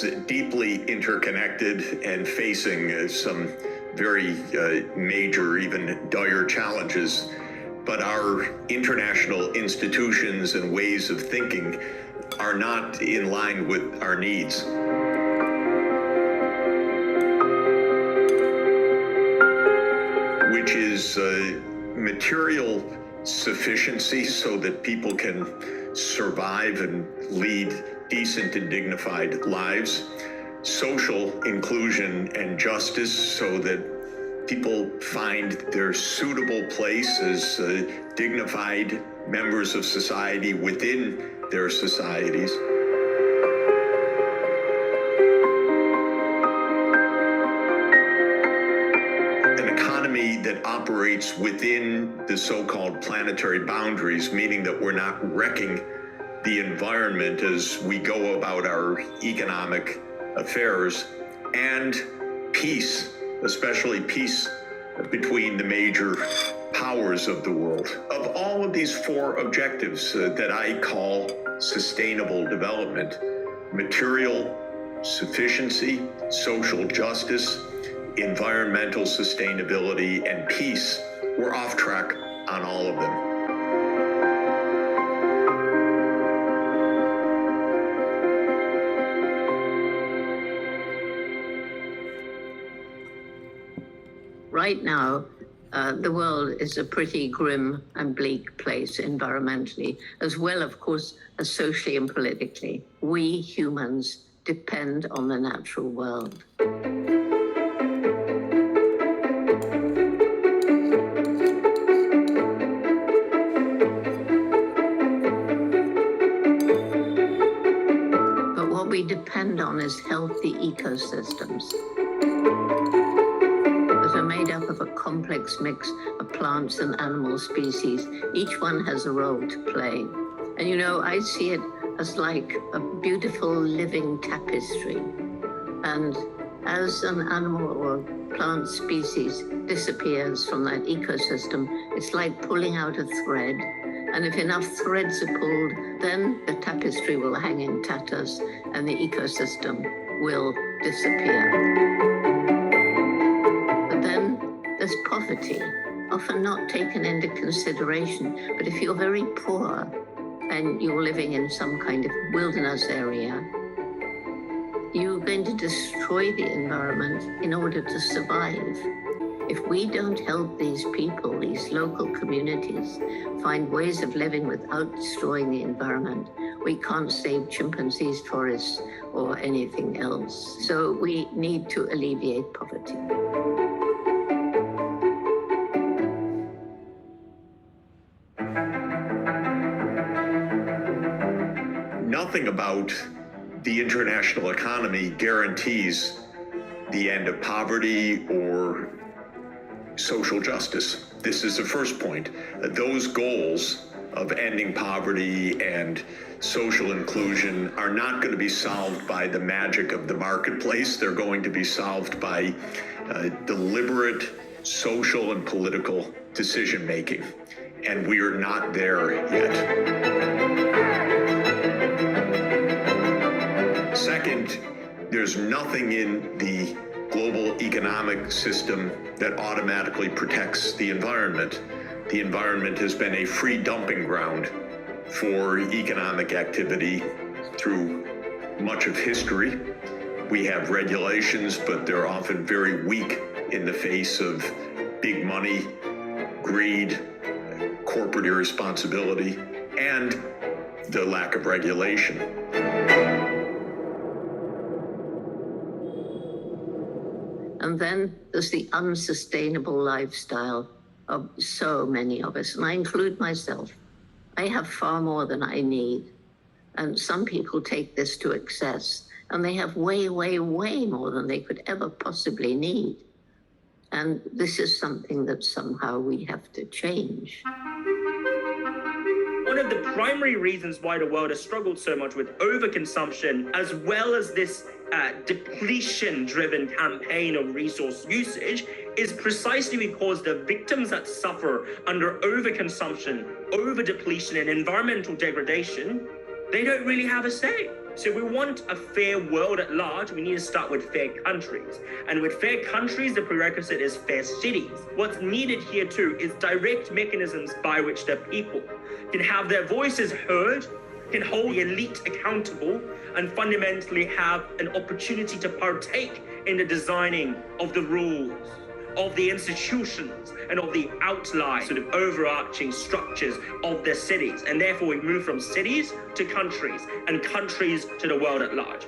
is deeply interconnected and facing some very major, even dire challenges. But our international institutions and ways of thinking are not in line with our needs. Which is material sufficiency so that people can survive and lead decent and dignified lives, social inclusion and justice so that people find their suitable place as dignified members of society within their societies. An economy that operates within the so-called planetary boundaries, meaning that we're not wrecking the environment as we go about our economic affairs, and peace, especially peace between the major powers of the world. Of all of these four objectives that I call sustainable development, material sufficiency, social justice, environmental sustainability, and peace, we're off track on all of them. Right now, the world is a pretty grim and bleak place environmentally, as well, of course, as socially and politically. We humans depend on the natural world. But what we depend on is healthy ecosystems that are made up of a complex mix of plants and animal species. Each one has a role to play. And you know, I see it as like a beautiful living tapestry. And as an animal or plant species disappears from that ecosystem, it's like pulling out a thread. And if enough threads are pulled, then the tapestry will hang in tatters and the ecosystem will disappear. There's poverty, often not taken into consideration. But if you're very poor and you're living in some kind of wilderness area, you're going to destroy the environment in order to survive. If we don't help these people, these local communities, find ways of living without destroying the environment, we can't save chimpanzees, forests, or anything else. So we need to alleviate poverty. Nothing about the international economy guarantees the end of poverty or social justice. This is the first point. Those goals of ending poverty and social inclusion are not going to be solved by the magic of the marketplace. They're going to be solved by deliberate social and political decision making. And we are not there yet. Second, there's nothing in the global economic system that automatically protects the environment. The environment has been a free dumping ground for economic activity through much of history. We have regulations, but they're often very weak in the face of big money, greed, corporate irresponsibility, and the lack of regulation. And then there's the unsustainable lifestyle of so many of us, and I include myself. I have far more than I need. And some people take this to excess, and they have way, way, way more than they could ever possibly need. And this is something that somehow we have to change. One of the primary reasons why the world has struggled so much with overconsumption, as well as this depletion-driven campaign of resource usage, is precisely because the victims that suffer under overconsumption, overdepletion, and environmental degradation, they don't really have a say. So we want a fair world at large, we need to start with fair countries. And with fair countries, the prerequisite is fair cities. What's needed here too is direct mechanisms by which the people can have their voices heard, can hold the elite accountable, and fundamentally have an opportunity to partake in the designing of the rules, of the institutions, and of the outline sort of overarching structures of their cities. And therefore we move from cities to countries, and countries to the world at large.